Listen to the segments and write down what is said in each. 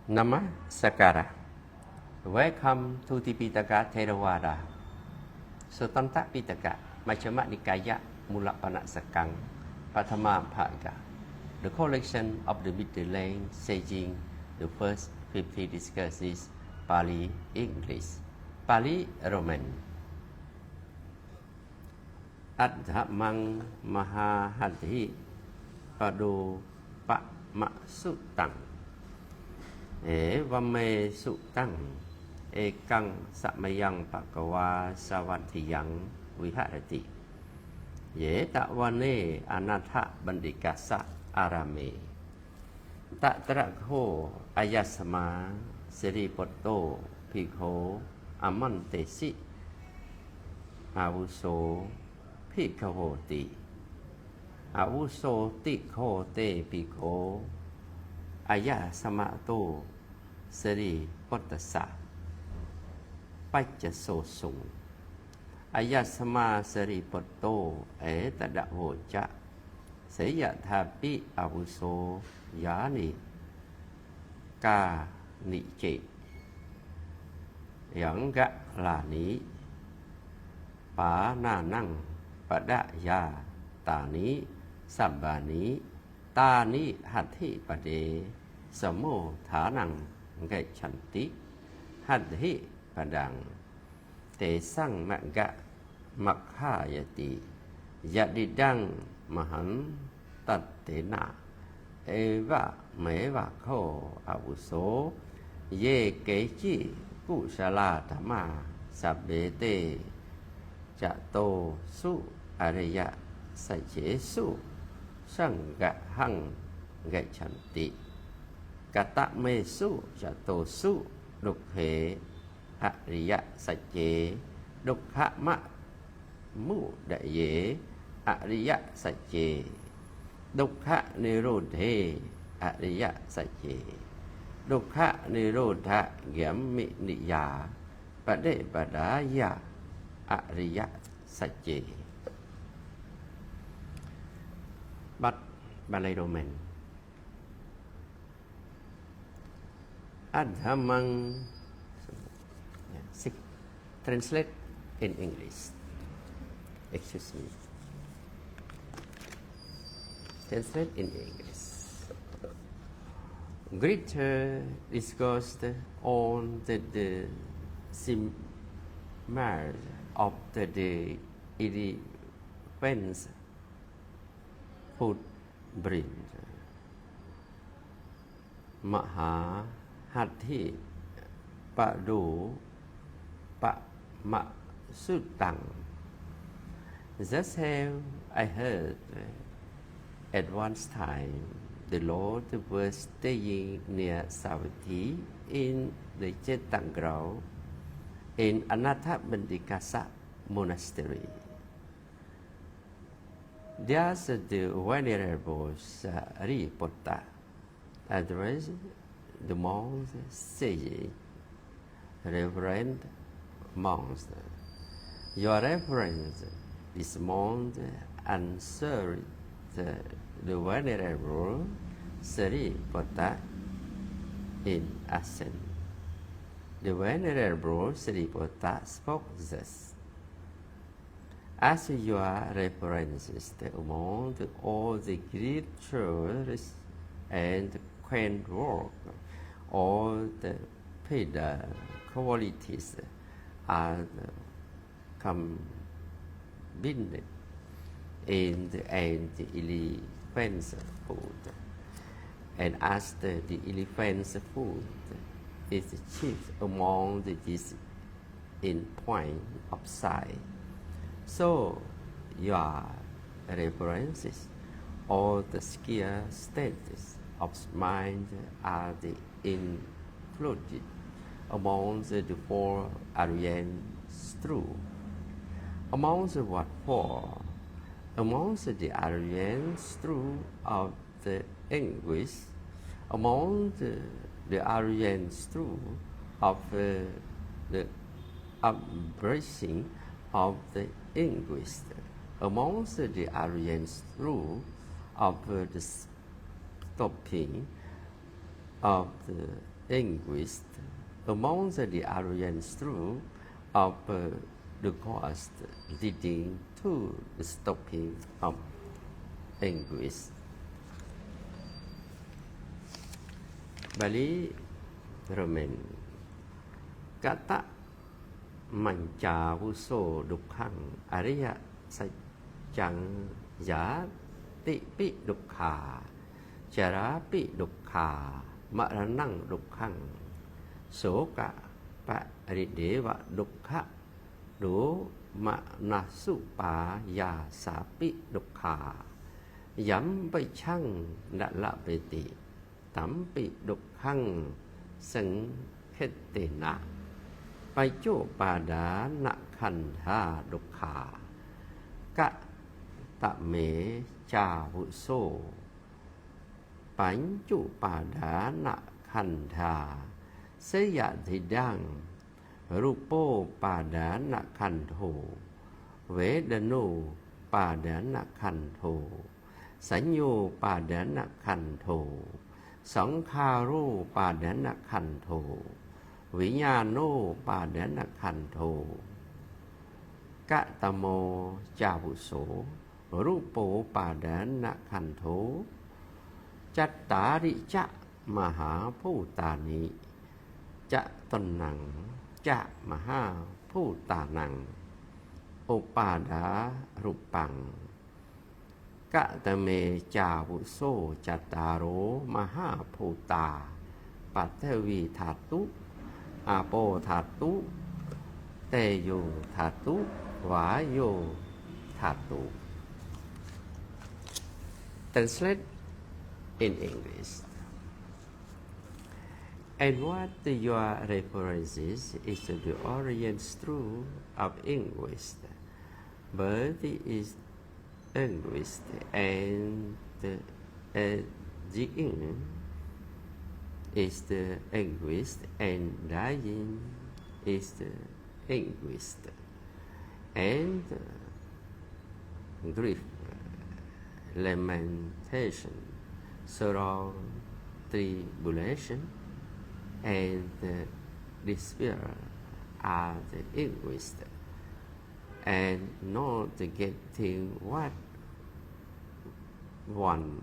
Namaskara. Welcome to Tripitaka Theravāda. Suttanta Pitaka, Majjhima Nikaya Mulapana Sakang, Pathama Bhagga. The collection of the middle lane saging the first 50 discourses, Pali English, Pali Roman. Adhamang Mahahadhi Padu Pa Maksutang Vame Sutang Ekang Samayang Pakawa Savatiyang Viharati Ye Tawane Anatha Bandikasa Arame Tatrakho Ayasama Siripoto Pikho Amantesi Avuso Pikavoti Avuso Tikho Te Pikho Aya Samato Seri Potasa Pachaso Sung Aya Sama Seri Poto Tadavocha Seya Thapi Avuso Yani Ka Ni Che Yang Gak Lani Pa Na Nang Pada Ya Tani Sabani Tani Hati Pade Samo Thanang Gachanti Hati Padang Te Sang Magga Makhayati Yadidang Mahan Tatena Eva Meva Ko Avuso Ye Kechi Kusala Dhamma Sabbete Jato Su Arya Sajesu Sangga Hang Gachanti Kata Mesu Jato Su Dukhe Ariya Saje Dukha Ma Mu Daye Ariya Saje Dukha Nirodhe Ariya Saje Dukha Nirodha Gyammi Niya Pade Padaya Ariya Saje. But Balai Roman Adhamang translate in English. Excuse me. Translate in English. Greater discourse on the simle of the elephant's footprint. Maha Hati Padu Pa Maksutang. Just have I heard at one time the Lord was staying near Savatthi in the Chetang grove in Anatha Bandikasa monastery. There's the venerable Sariputta addressed the monks saying, Reverend monks, your reverence this monk answered the venerable Sariputta in assent. The venerable Sariputta spoke thus. As your references among all the creatures and quaint work, all the paid qualities are combined in the elephant's food. And as the elephant's food is chief among these in point of size, so your references, all the skill states of mind are included among the four Aryan's truths. Among the what four? Among the Aryan's truth of the anguish, among the Aryan's truth of the embracing of the anguish, amongst the Aryan's truth of the stopping of the linguist among the Aryan through of the course leading to the stopping of linguists. Bali Roman Kata Manca Vuso Dukhang Arya Sajang Yati Pi Dukha Chara Pi Dukha Maranang Dukhang Soka Pa Rideva Dukha Do Ma Nasu Pa Ya Sapi Dukha Yam Pai Chang Đã La Bê Tị Tắm Pi Dukhang Sừng Khết Tê Nạ Pai Chô Bà Đá Nạ Khăn Hà Dukha Cả Tạ Mê Chà Vụ Sô Bánh Chô Bà Đá Nạ Khăn Hà Sê Dạ Thị Đăng Rupo Bà Đá Nạ Khăn Thổ Vế Đà Nô Bà Đá Nạ Khăn Thổ Sánh Nhô Bà Đá Nạ Khăn Thổ Sóng Kha Rô Bà Đá Nạ Khăn Thổ Vĩ Nhà Nô Bà Đá Nạ Khăn Thổ Cả Tà Mô Chà Vụ Sổ Rupo Bà Đá Nạ Khăn Thổ Chát Tá Rị Chá Mà Há Phú Tà Nị Chá Tân Nặng Chá Mà Há Phú Tà Nặng Ô Bà Đá Rụp Bằng Cả Tà Mê Chà Vụ Sô Chá Tà Rô Mà Há Phú Tà Bà Thê Vi Thà Tú A Bô Thà Tú Tê Yô Thà Tú Vá Yô Thà Tú. Translate in English. And what your references is to the orient truth of English, but it is English and the is the English and dying is the English and grief, lamentation, sorrow, tribulation, and despair are the English, and not getting what one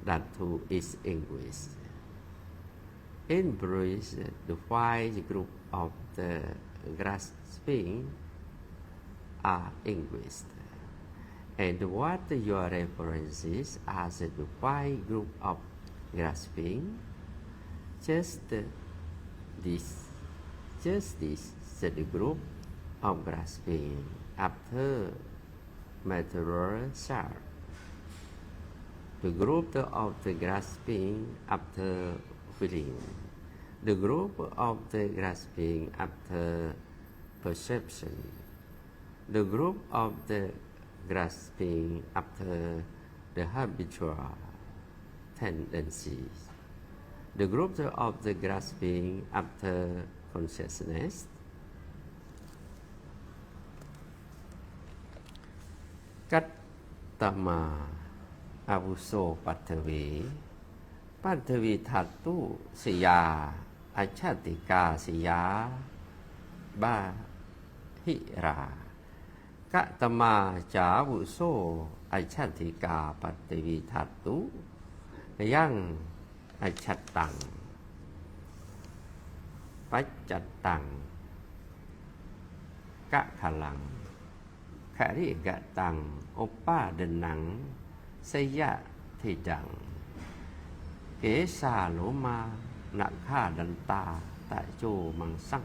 that too is English. Embrace the wide group of the grasping are English, and what your references as the wide group of grasping, just this the group of grasping after material self, the group of the grasping after feeling, the group of the grasping after perception, the group of the grasping after the habitual tendencies, the group of the grasping after consciousness, Kattama Avuso Pattavi Pattavi Thatu Siya Achatika Siya Bahira Kattama Cha Avuso Achatika Pattavi Thatu Yang Achatang Pachatang Kakhalang Khari Gatang Opa Denang Saya Thidang Kế Sa Lỗ Ma Nạ Kha Đần Ta Tại Chô Mang Sang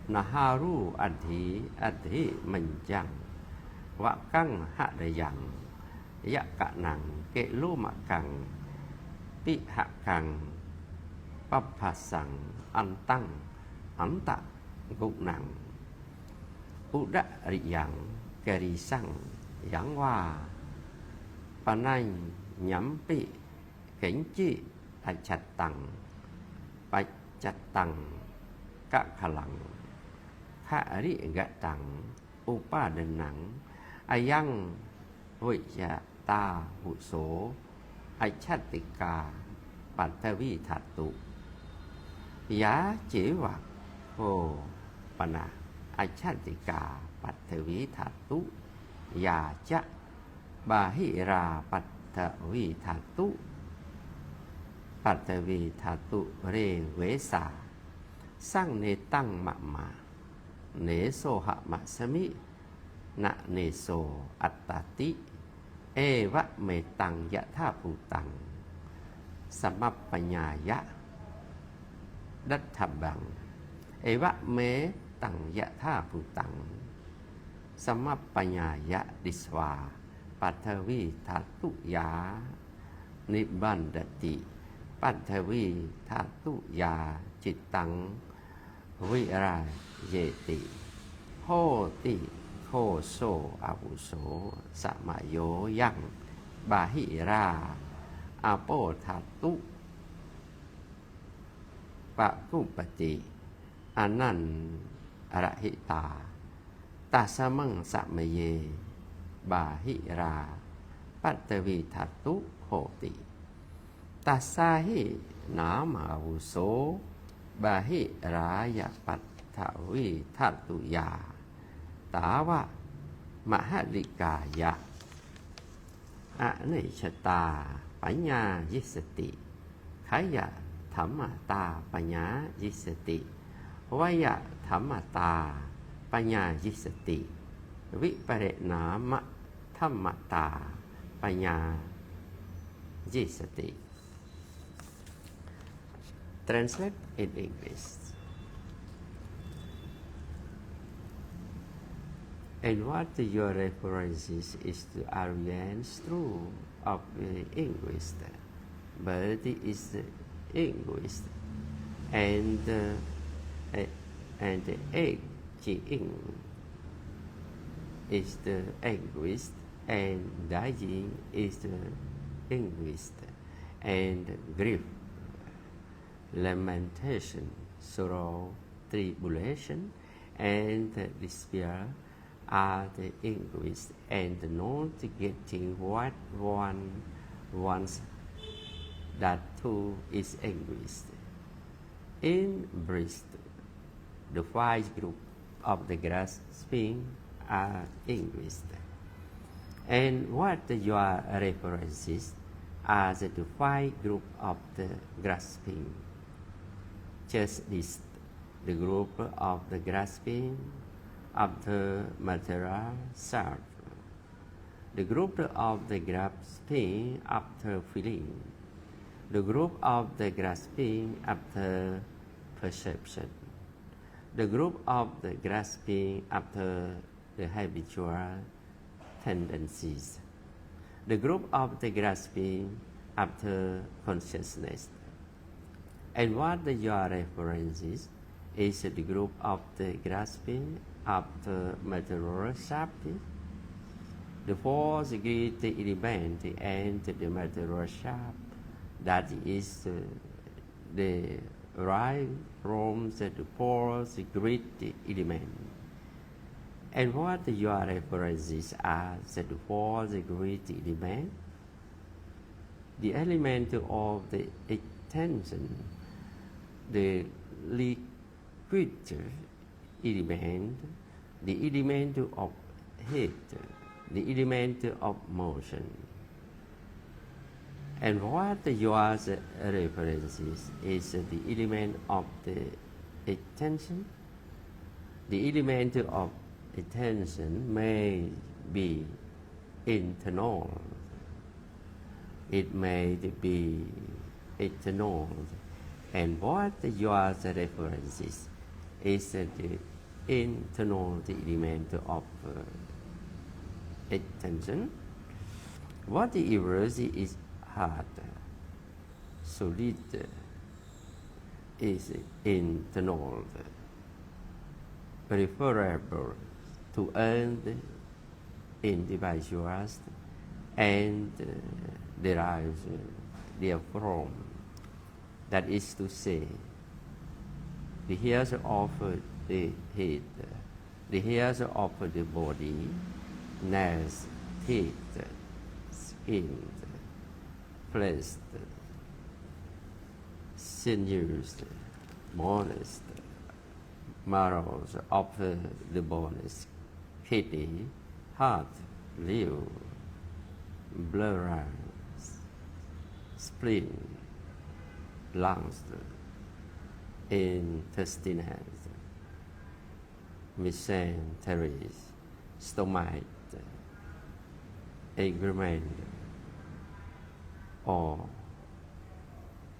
Na Haru Adhi Mình Chang Vạ Căng Hạ Đại Yang Dạ Cả Nàng Kệ Lô Mạ Căng Pi Hạ Căng Bắp Phà Sang Ăn Tăng Ấn Tạ Gục Nàng U Đạ Rị Yang Kè Rì Sang Yang Hoa Bà Nanh Nhắm Pi Kính Chi Thạch Chặt Tăng Bạch Chặt Tăng Các Khả Lặng Khả Rị Gạ Tăng U Pa Đần Nắng Ai Yang Hội Dạ Ta Vụ Số Ai Chát Tì Ca ปัตตวิทัตตุยาเจวะโอปนะอัจฉติกาปัตตวิทัตตุยาจะบาหิราปัตตวิทัตตุปัตตวิทัตตุเรเวสาสังเนตังมะมาเนโสหะมะสมินะเนโสอัตตติเอวะเมตังยะธาภูตังสัมมัปปัญญายะดัตถบังเอวะเมตังยะธาภูตังสัมมัปปัญญายะดิสวาปัทวิทัตตุยานิบันดติปัทวิทัตตุยาจิตตังวิราเยติโหติโคโซอาวุโสสมโยยังบาหิราอาโปทัตตุปะกุปติอนันอรหิตาตัสมังสมเยบาหิราปัตตวิทัตตุโหติตัสสาหินามอาวุโสบาหิรายปัตถวิทัตตุยาตาวะมหริกายะอเนชตาปัญญายิสติขยะธรรมตาปัญญายิสติวยะธรรมตาปัญญายิสติวิปเรณามะธรรมตาปัญญายิสติ Translate in English. And what your references is to Aryan's true of English, but it is English and aging is the English and dying is the English and grief, lamentation, sorrow, tribulation, and despair are the English and not getting what one wants, that too is English. In brief, the 5 groups of the grasping are English. And what your references are the 5 groups of the grasping. Just this, the group of the grasping of the material self, the group of the grasping after feeling, the group of the grasping after perception, the group of the grasping after the habitual tendencies, the group of the grasping after consciousness. And what your references is the group of the grasping after material self, the 4 great elements and the material self, that is the right from the 4 great elements. And what your references are the 4 great elements? The element of the attention, the liquid element, the element of heat, the element of motion. And what your references is the element of the attention. The element of attention may be internal, it may be external. And what your references is the internal element of attention. What the erosion is hard, solid, is internal, preferable to earn individuals and derives therefrom. That is to say, the hairs of the head, the hairs of the body, nails, teeth, skin, flesh, sinews, bones, marrows of the bones, kidney, heart, liver, bladder, spleen, lungs, intestines, mesentery, stomach, excrement, or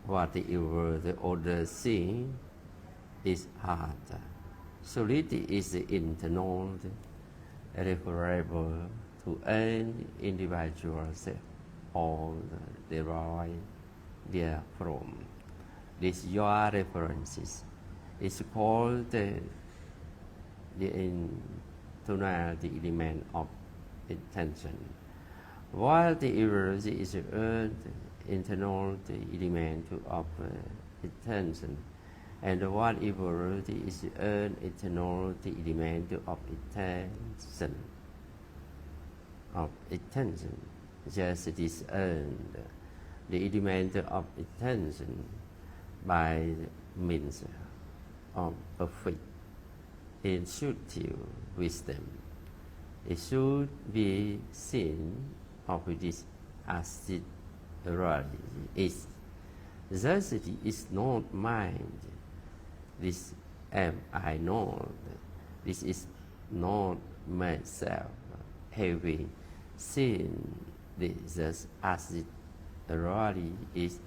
whatever the other thing is hard. Solidity is the internal, referable to an individual self or derived therefrom. This your references is called the internal element of intention, while the errors is the internal element of intention, and whatever is an internal element of intention, just discern the element of intention by means of perfect intuitive wisdom. It should be seen of this as it really is. Thus it is not mind. This am I not. This is not myself. Having seen this as it really is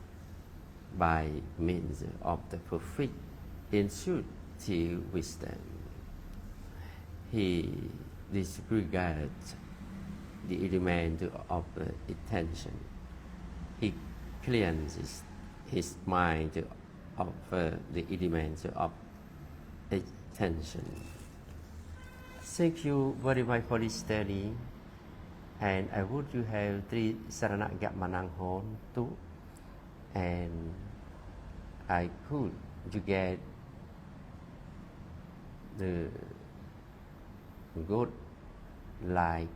by means of the perfect intuitive wisdom, he disregards the element of intention. He cleanses his mind of the element of intention. Thank you very much for this study. And I would you have 3 sarana manang hon too, and I could you get the good life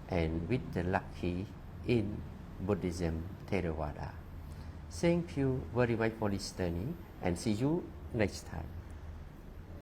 and with the lucky in Buddhism Theravāda. Thank you very much for listening and see you next time.